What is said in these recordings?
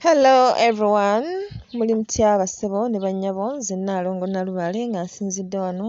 Hello everyone, muli mutya basebo ne bannyabo, nze Nnaalongo Nalubale nga nsinzidde wano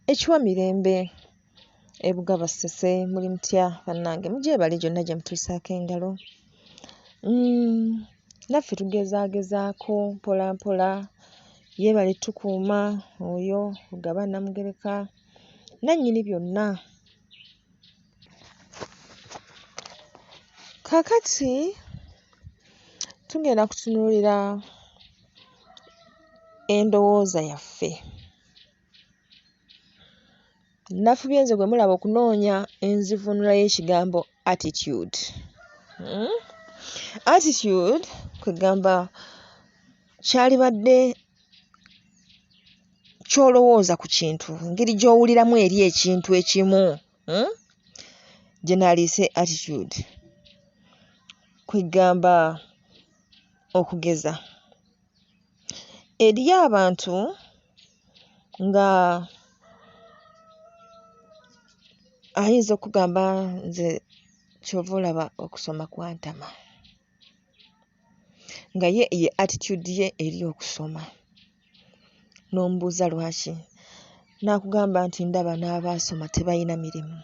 ekiwa mirembe ebugaba Ssese. Muli mutya bannange, mugyebale gyonna gye mutuusaako engalo. Naffe tugezaagezaako mpola mpola, yeebale tukuuma oyo Lugaba Namugereka nannyini byonna. Kaakati tugenda kutunuulira endowooza yaffe. Nafubye nze gwe mulaba okunoonya enzivuunula y'ekigambo attitude. Attitude kwegamba kyalibadde ky'olowooza ku kintu, engeri gy'owuliramu eri ekintu ekimu, gye naliise attitude. Kwegamba okugeza. Eriyo abantu nga ayinza okugamba nze ky'ova olaba okusoma kwantama, nga ye attitude ye eri okusoma. N'omubuuza lwaki, n'akugamba nti ndaba n'abaasoma tebalina mirimu,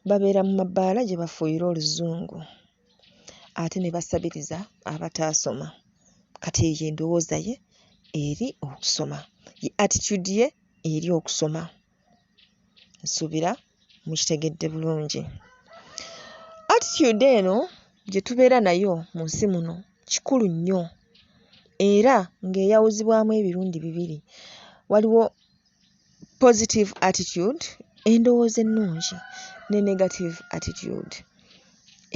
babeera mu mabbaala gye bafuuyira oluzungu ate ne basabiriza abataasoma. Kati eyo endowooza ye eri okusoma, ye attitude ye eri okusoma. Nsuubira mukitegedde bulungi. Attitude eno gye tubeera nayo mu nsi muno kikulu nnyo era ng'eyawuzibwamu ebirundi bibiri. Waliwo positive attitude, endowooza ennungi, ne negative attitude,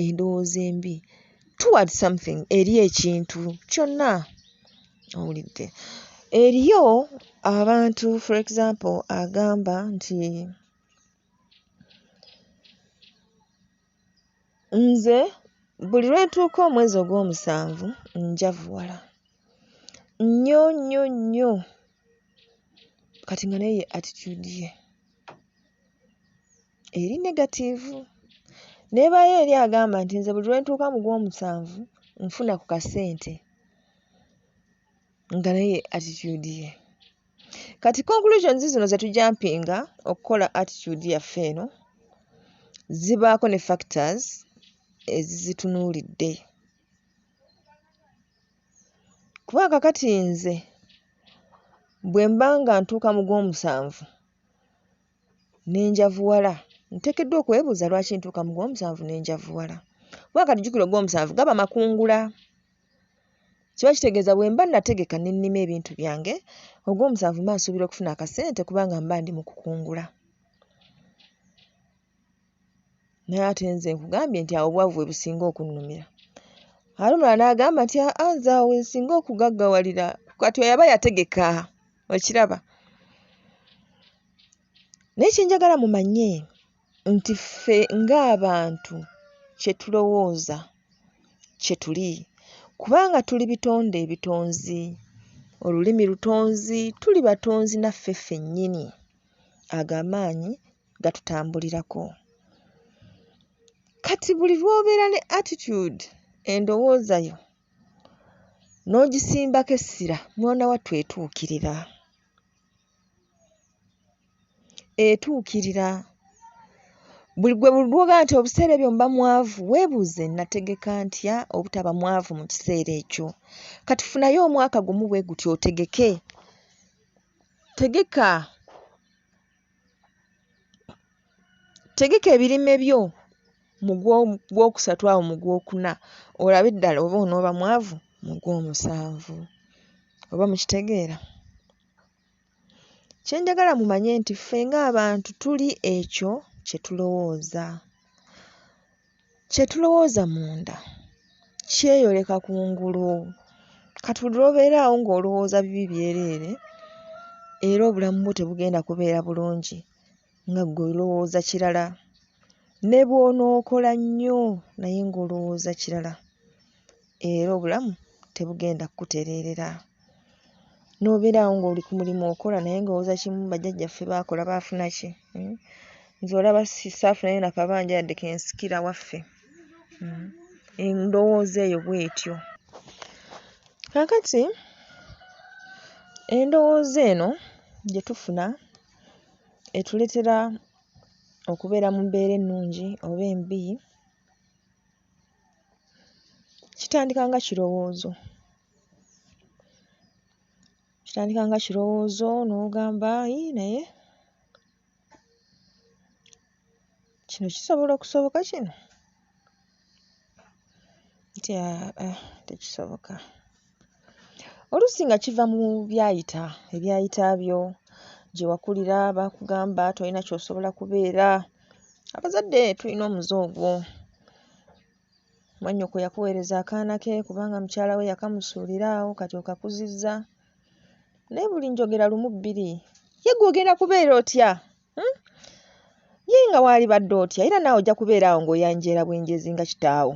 endowooza embi toward something, eri ekintu kyonna. Owulidde? Eriyo abantu for example agamba nti nze buli lwe ntuuka omwezi ogw'omusanvu njavuwala nnyo nnyo nnyo. Kati nga naye attitude ye eri negative. Neebaayo eri agamba nti nze buli lwe ntuuka mu gw'omusanvu nfuna ku kasente, nga naye attitude ye. Kati conclusions zino ze tujja mpinga okukola attitude yaffe eno zibaako ne factors ezizitunuulidde. Kuba kakati nze bwe mba nga ntuuka mu gw'omusanvu ne njavuwala, nteekeddwa okwebuuza lwaki ntuuka mu gw'omusanvu ne njavuwala. Kuba kati jjukira ogw'omusanvu gaba makungula. Kiba kitegeeza bwe mba nategeka ne nnima ebintu byange, ogw'omusanvu mba nsuubira okufuna akasente kubanga mba ndi mu kukungula. Naye ate nze nkugambye nti awo obwavu bwe businga okunnumira. Ate omulala n'agamba nti nze awo we nsinga okugaggawalira. Kati oyo aba yategeka, okiraba. Naye kye njagala mumanye nti ffe ng'abantu kye tulowooza kye tuli, kubanga tuli bitonde ebitonzi, olulimi lutonzi, tuli batonzi naffe ffennyini. Ago amaanyi gatutambulirako. Kati buli lw'obeera ne attitude, endowooza yo, n'ogisimbako essira, mwana wattu etuukirira. Etuukirira. Buli lw'ogaa nti obuseera ebyo mba mwavu, weebuuze nategeka ntya obutaba mwavu mu kiseera ekyo. Kati funayo omwaka gumu bwe gutyo otegeke. Tegeka ebirime byo mu gw'okusatu awo mu gw'okuna, olabe ddala oba onooba mwavu mu gw'omusanvu. Oba mukitegeera? Kye njagala mumanye nti ffe ng'abantu tuli ekyo kye tulowooza. Kye tulowooza munda kyeyoleka kungulu. Kati buli lw'obeeraawo ng'olowooza bibi byereere, era obulamu bwo tebugenda kubeera bulungi nga ggwe olowooza kirala. Ne bw'onookola nnyo naye ng'olowooza kirala, era obulamu tebugenda kukutereerera. N'obeeraawo ng'oli ku mulimu okola naye ng'olowooza kimu, bajjajjaffe baakola baafuna ki? Nze olaba saafunayo na kabanja yadde ke nsikira waffe. Endowooza eyo bw'etyo. Kakati endowooza eno gye tufuna etuleetera okubeera mu mbeera ennungi oba embi kitandika nga kirowoozo. Kitandika nga kirowoozo n'ogamba naye kino kisobola okusoboka kino? Nti tekisoboka. Oluusi nga kiva mu ebyayita byo gye wakulira bakugamba tolina ky'osobola kubeera. Abazadde tulina omuze ogwo. Mwannyoko yakuweereza akaana ke kubanga mukyala we yakamusuulira awo kati okakuzizza. Naye buli njogera lumu bbiri. Ye ggwe ogenda kubeera otya? Ye nga waalibadde otya? Era naawe ojja kubeera awo ng'oyanjeera bwenjezi nga kitaawo.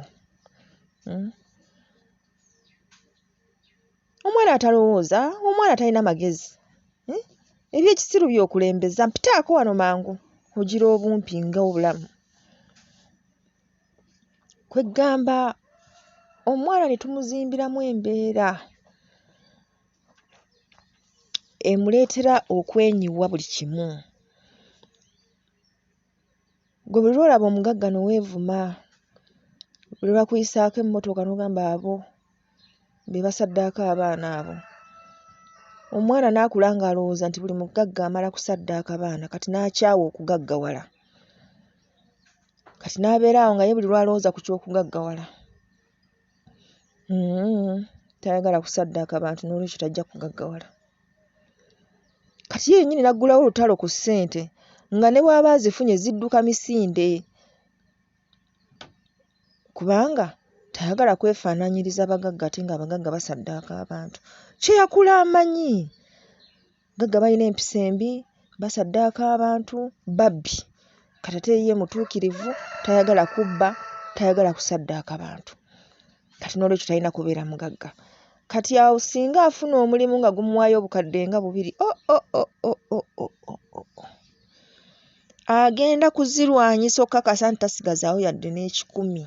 Omwana atalowooza, omwana talina magezi. Ebyekisiru by'okulembeza, mpitaako wano mangu ogira obumpi nga obulamu. Kweggamba omwana ne tumuzimbiramu embeera emuleetera okwenyiwa buli kimu. Gwe buli lw'olaba omugagga n'oweevuma, buli lwakuyisaako emmotoka n'ogamba abo be basaddaako abaana abo. Omwana n'akula ng'alowooza nti buli mugagga amala kusaddaaka baana kati n'akyawa okugaggawala. Kati n'abeera awo nga ye buli lw'alowooza ku ky'okugaggawala. Tayagala kusaddaaka bantu n'olwekyo tajja kugaggawala. Kati ye yennyini n'aggulawo olutalo ku ssente nga ne bw'aba azifunye zidduka misinde. Kubanga tayagala kwefaanaanyiriza bagagga ate ng'abagagga basaddaaka abantu. Kye yakula amanyi. Bagagga balina empisa embi, basaddaaka abantu, babbi. Kati ate ye mutuukirivu, tayagala kubba, tayagala kusaddaaka bantu. Kati n'olwekyo talina kubeera mugagga. Kati awo singa afuna omulimu nga gumuwaayo obukadde nga 2, agenda kuzirwanyisa okukakasa nti tasigazaawo yadde n'ekikumi.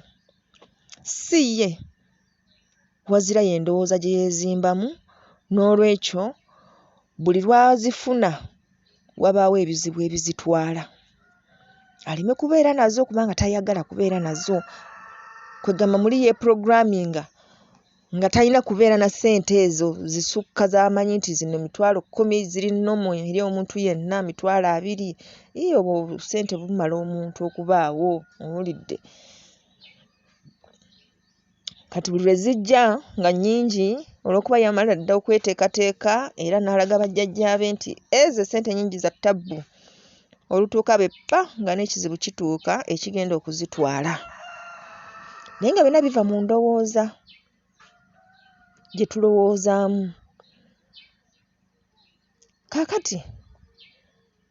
Si ye, wazira ye ndowooza gye yeezimbamu, n'olwekyo buli lw'azifuna wabaawo ebizibu ebizitwala. Aleme kubeera nazo kubanga tayagala kubeera nazo. Kwegamba muli yeepuroguraminga nga talina kubeera na ssente ezo zisukka z'amanyi nti zino 10,000 ziri nnomo eri omuntu yenna, 20,000. Obwo ssente bumala omuntu okubaawo, owulidde? Kati buli lwe zijja nga nnyingi olw'okuba yamala dda okweteekateeka era n'alaga bajjajjaabe nti ezo ssente nnyingi za ttabbu. Olutuuka beppa nga n'ekizibu kituuka ekigenda okuzitwala. Naye nga byonna biva mu ndowooza gye tulowoozaamu. Kaakati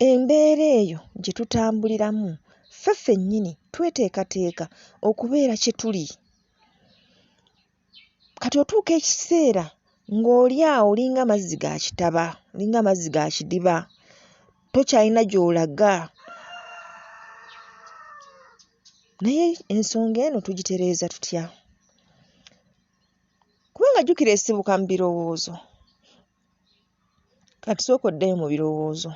embeera eyo gye tutambuliramu ffe ffennyini tweteekateeka okubeera kye tuli. Kati otuuka ekiseera ng'oli awo olinga mazzi ga kitaba, olinga mazzi ga kidiba, tokyalina gy'olaga. Naye ensonga eno tugitereeza tutya? Kubanga jjukira esibuka mu birowoozo. Kati sooka oddeyo mu birowoozo.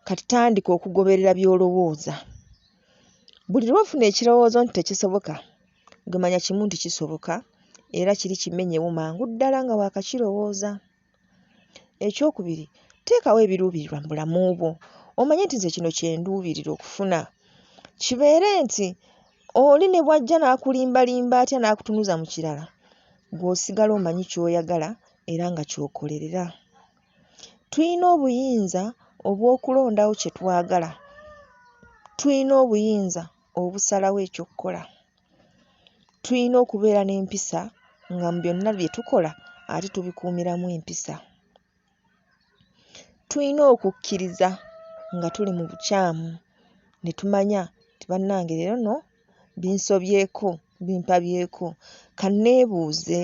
Kati tandika okugoberera by'olowooza. Buli lw'ofuna ekirowoozo nti tekisoboka, gwe manya kimu nti kisoboka era kiri kimenyewo mangu ddala nga waakakirowooza. Ekyokubiri, teekawo ebiruubirirwa mu bulamu bwo. Omanye nti nze kino kye nduubirira okufuna. Kibeere nti oli ne bw'ajja n'akulimbalimba atya n'akutunuza mu kirala, gw'osigala omanyi ky'oyagala era nga ky'okolerera. Tuyina obuyinza obw'okulondawo kye twagala. Tuyina obuyinza obusalawo eky'okkola. Tuyina okubeera n'empisa nga mu byonna bye tukola ate tubikuumiramu empisa. Tuyina okukkiriza nga tuli mu bukyamu ne tumanya nti bannange leero nno binsobyeko, bimpabyeko, kanneebuuze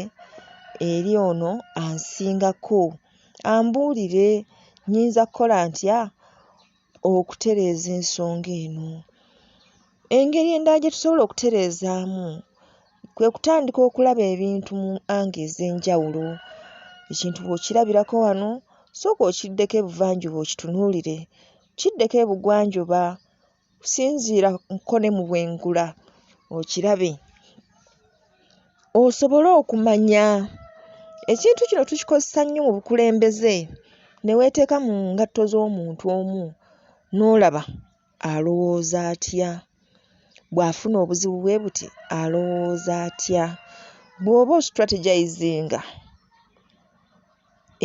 eri ono ansingako, ambuulire nnyinza kukola ntya okutereeza ensonga eno. Engeri endala gye tusobola okutereezaamu kwe kutandika okulaba ebintu mu ange ez'enjawulo. Ekintu bw'okirabirako wano sooka okiddeko ebuvanjuba okitunuulire, kiddeko ebugwanjuba, sinziira mukono mu bwengula okirabe, osobole okumanya. Ekintu kino tukikozesa nnyo mu bukulembeze, ne weeteeka mu ngatto z'omuntu omu n'olaba alowooza atya, bw'afuna obuzibu bwe buti alowooza atya. Bw'oba ostrategizinga,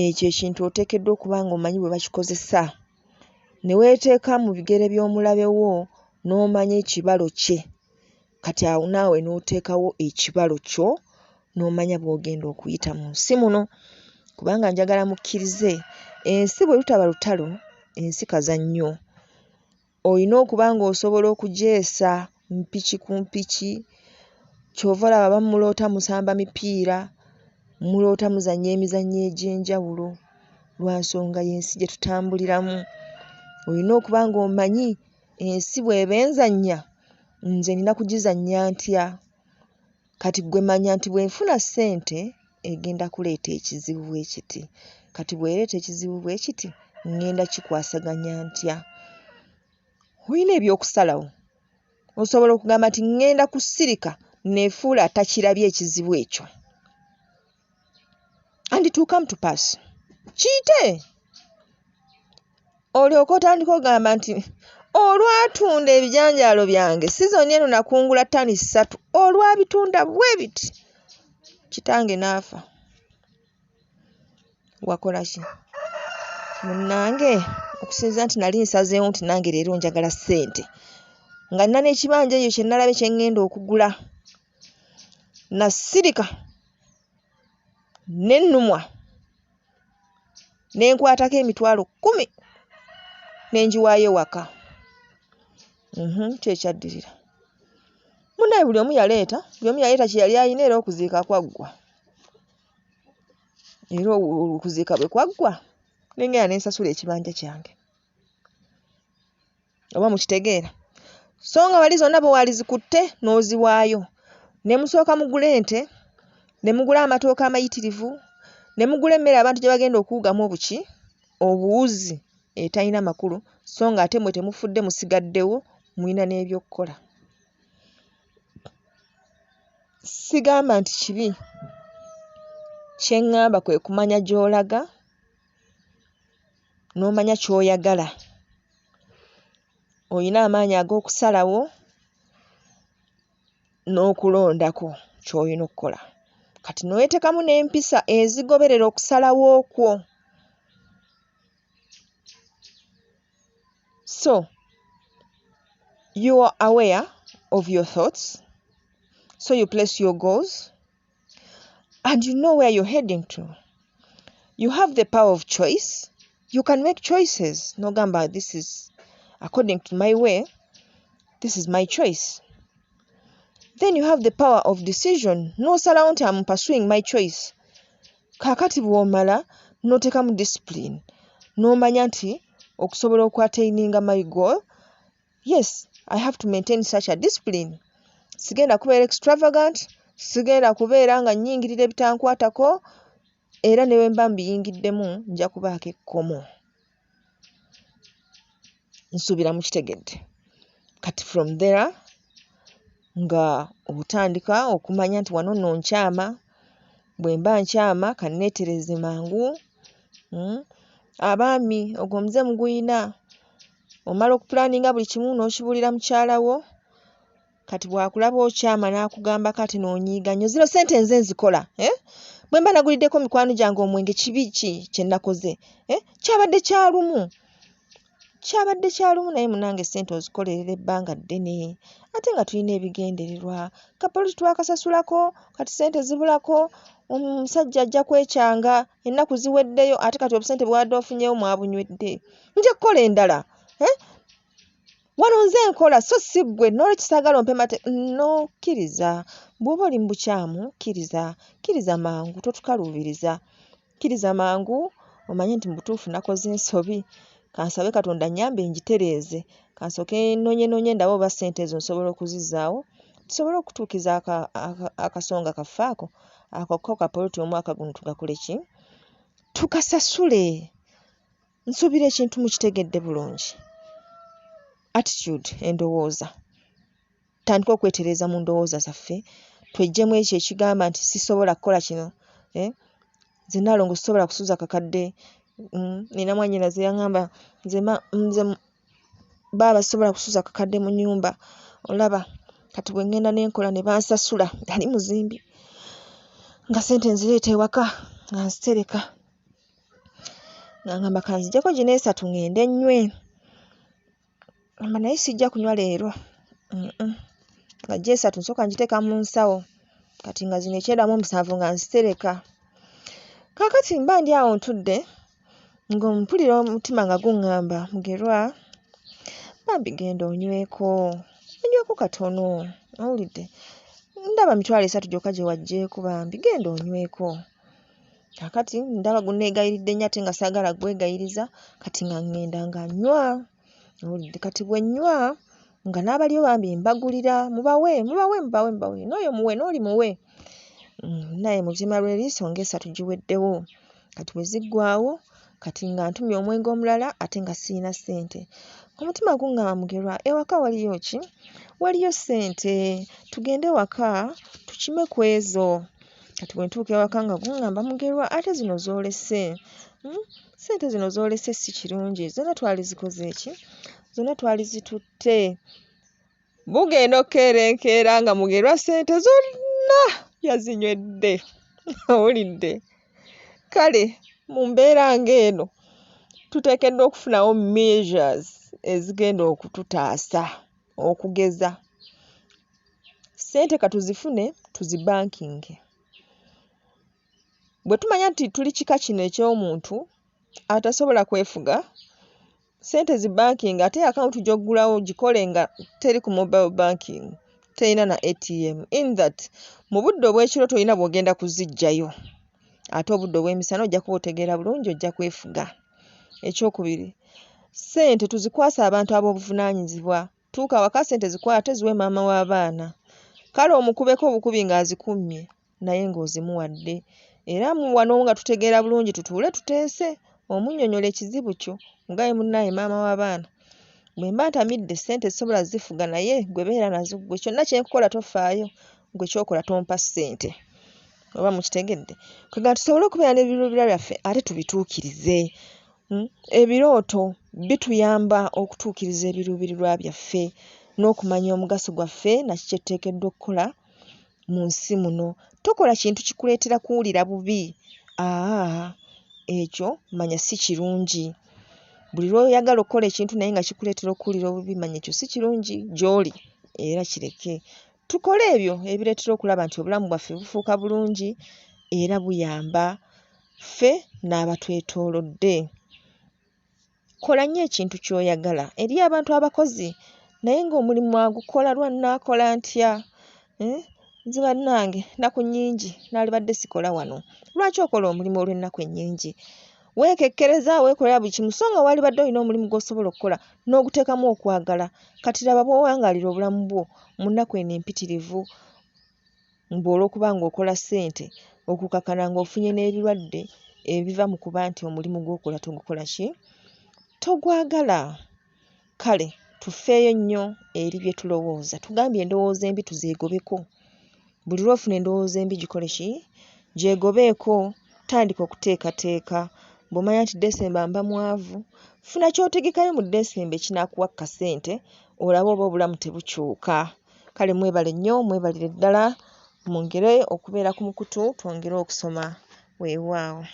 ekyo ekintu oteekeddwa okuba ng'omanyi bwe bakikozesa, ne weeteeka mu bigere by'omulabe wo n'omanya ekibalo kye. Kati awo naawe n'oteekawo ekibalo kyo n'omanya bw'ogenda okuyita mu nsi muno. Kubanga njagala mukkirize, ensi bwe lutaba lutalo, ensi kaza nnyo. Olina okuba ng'osobola okugyesa mpiki ku mpiki. Kyova olaba abamu muloota musamba mipiira, muloota muzannya emizannyo egy'enjawulo lwa nsonga y'ensi gye tutambuliramu. Olina okuba ng'omanyi ensi bw'eba enzannya, nze nina kugizannya ntya. Kati ggwe manya nti bwe nfuna ssente egenda kuleeta ekizibu bwe kiti. Kati bw'ereeta ekizibu bwe kiti, ŋŋenda kikwasaganya ntya. Olina eby'okusalawo. Osobola okugamba nti ŋŋenda kusirika neefuula atakirabye ekizibu ekyo. And it will come to pass. Kiyite. Olyoka otandika ogamba nti olwatunda ebijanjaalo byange sizoni eno nakungula ttani 3, olwabitunda bwe biti kitange n'afa. Wakola ki? Munnange okusinziira nti nali nsazeewo nti nange leero njagala ssente, nga nina n'ekibanja eyo kye nalabe kye ŋŋenda okugula, nasirika ne nnumwa ne nkwatako emitwalo 10 ne ngiwaayo ewaka. Kyekyaddirira. Munnaye buli omu yaleeta kye yali alina, era okuziika kwaggwa. Era okuziika bwe kwaggwa, nengera ne nsasula ekibanja kyange. Oba mukitegeera? So nga wali zonna bwe walizikutte n'oziwaayo. Ne musooka mugula ente, ne mugula amatooke amayitirivu, ne mugula emmere abantu gye bagenda okuwugamu obuki, obuwuzi etalina makulu, so nga ate mmwe temufudde musigaddewo, mulina n'ebyokukola. Sigamba nti kibi. Kye ŋŋamba kwe kumanya gy'olaga, n'omanya ky'oyagala. Olina amaanyi ag'okusalawo n'okulondako ky'olina okukola. Kati n'oweetekamu n'empisa ezigoberera okusalawo okwo. So, you are aware of your thoughts, so you place your goals, and you know where you're heading to. You have the power of choice. You can make choices. No gamba, this is according to my way, this is my choice. Then you have the power of decision. No salawo nti I'm pursuing my choice. Kaakati bw'omala n'oteekamu discipline, n'omanya nti okusobola okwataininga my goal, yes, I have to maintain such a discipline. Sigenda kubeera extravagant, sigenda kubeera nga nnyingirira ebitankwatako, era ne bwe mba mbiyingiddemu nja kubaako ekkomo. Nsuubira mukitegedde. Kati from there nga otandika okumanya nti wano nno nkyama, bwe mba nkyama kanneetereze mangu. Abaami ogwo omuze muguyina, omala okupulaninga buli kimu n'okibuulira mukyala wo, kati bw'akulaba okyama n'akugamba kati n'onyiiga nnyo, zino ssente nze nzikola. Bwe mba naguliddeko mikwano gyange omwenge kibi ki kye nakoze? Kyabadde kya lumu naye munange ssente ozikolerera ebbanga ddene. Ate nga tulina ebigendererwa. Kapolisi twakasasulako, kati ssente zibulako, omusajja ajja kwekyanga, ennaku ziweddeyo, ate kati obusente bw'abadde ofunyeewo mwabunywedde. Nja kukola endala. Wano nze nkola so si ggwe, n'olwekyo saagala ompe mate. No, kkiriza. Bw'oba oli mu bukyamu, kkiriza mangu, totukaluubiriza. Kkiriza mangu, omanye nti mu butuufu nakoze ensobi. Kansabe Katonda nnyambe ngitereeze. Kansooke nnoonye ndabe oba ssente ezo nsobola okuzizaawo, tusobole okutuukiza akasonga kaffe ako kapoloti omwaka guno tugakole ki? Tukasasule. Nsuubira ekintu mukitegedde bulungi. Attitude, endowooza. Tandika okwetereeza mu ndowooza zaffe, tweggyemu ekyo ekigamba nti sisobola kukola kino. Nze Naalongo sisobola kusuuza kakadde. Nina mwannyinaze yaŋŋamba nze baaba sisobola kusuuza kakadde mu nnyumba. Olaba kati bwe ŋŋenda ne nkola ne bansasula, yali muzimbi, nga ssente nzireeta ewaka nga nzitereka. Ng'aŋŋamba ka nziggyeko gino esatu ŋŋende nnywe. Ŋŋamba naye sijja kunywa leero. Nga gyo esatu nsooka ngiteeka mu nsawo, kati nga zino 9:7 nga nzitereka. Kaakati mba ndi awo ntudde, ng'ompulira omutima nga guŋŋamba, Mugerwa, bambi genda onyweko katono, owulidde? Ndaba 3 gyokka gye waggyeeko bambi, genda onyweko. Kaakati ndaba gunneegayiridde nnyo ate nga saagala gwegayiriza, kati nga ŋŋenda nga nnywa. Owulidde? Kati bwe nnywa nga n'abaliyo bambi mbagulira, mubawe, n'oyo muwe, n'oli muwe. Naye mu buzima lw'eriiso ng'esatu giweddewo. Kati bwe ziggwaawo, kati nga ntumye omwenge omulala ate nga siyina ssente. Omutima guŋŋamba, Mugerwa, ewaka waliyo ki? Waliyo ssente, tugende waka tukime ku ezo. Kati bwe ntuuka ewaka nga guŋŋamba, Mugerwa, ate zino z'olese. Ssente zino z'olese si kirungi, zonna twali zikoze ki? Zonna twali zitutte. Bugenda okukeerenkeera nga Mugerwa ssente zonna yazinywedde. Owulidde? Kale mu mbeera ng'eno tuteekeddwa okufunawo measures ezigenda okututaasa, okugeza. Ssente katuzifune tuzibankinge. Bwe tumanya nti tuli kika kino eky'omuntu atasobola kwefuga, ssente zi banking ate akawunti gy'oggulawo gikole nga teri ku mobile banking, terina na ATM. In that mu budde obw'ekiro tolina bw'ogenda kuziggyayo. Ate obudde obw'emisana ojja kuba otegeera bulungi, ojja kwefuga. Ekyokubiri, ssente tuzikwase abantu ab'obuvunaanyizibwa. Tuuka waka ssente zikwate ziwe maama w'abaana. Kale omukubeko obukubi ng'azikummye naye ng'ozimuwadde. Era mu wano nga tutegeera bulungi tutuule tuteese, omunnyonnyola ekizibu kyo nga ye munnaaye maama w'abaana. Bwe mba ntamidde ssente zisobola zifuga naye gwe beera nazo ggwe. Kyonna kye nkukola tofaayo, gwe ky'okola tompa ssente. Oba mukitegedde? Kwegamba tusobole okubeera n'ebiruubirirwa byaffe ate tubituukirize. Ebirooto bituyamba okutuukiriza ebiruubirirwa byaffe n'okumanya omugaso gwaffe na kiki kye tuteekeddwa okukola mu nsi muno. Tokola kintu kikuleetera kuwulira bubi. Ekyo manya si kirungi. Buli lw'oyagala okukola ekintu naye nga kikuleetera okuwulira obubi, manya ekyo si kirungi gy'oli era kireke. Tukole ebyo ebireetera okulaba nti obulamu bwaffe bufuuka bulungi era buyamba ffe n'abatwetoolodde. Kola nnyo ekintu ky'oyagala. Eri abantu abakozi naye ng'omulimu agukola lwannaakola ntya? Nze bannange nnaku nnyingi naalibadde sikola wano. Lwaki okola omulimu olw'ennaku ennyingi? Weekekkereza, weekolera buli kimu so nga waalibadde olina omulimu gw'osobola okukola n'oguteekamu okwagala. Kati laba bw'owangaalira obulamu bwo mu nnaku eno empitirivu olw'okuba ng'okola ssente, okukakana ng'ofunye n'ebirwadde ebiva mu kuba nti omulimu gw'okola togukola ki? Togwagala. Kale tufeeyo nnyo eri bye tulowooza. Tugambye endowooza embi tuzeegobeko. Buli lw'ofuna endowooza embi gikole ki? Gyegobeeko, tandika okuteekateeka. Bw'omanya nti Desemba mba mwavu, funa ky'otegekayo mu Desemba ekinaakuwa kkasente olabe oba obulamu tebukyuka. Kale mwebale nnyo, mwebalire ddala, mwongere okubeera ku mukutu, twongere okusoma. Weewaawo.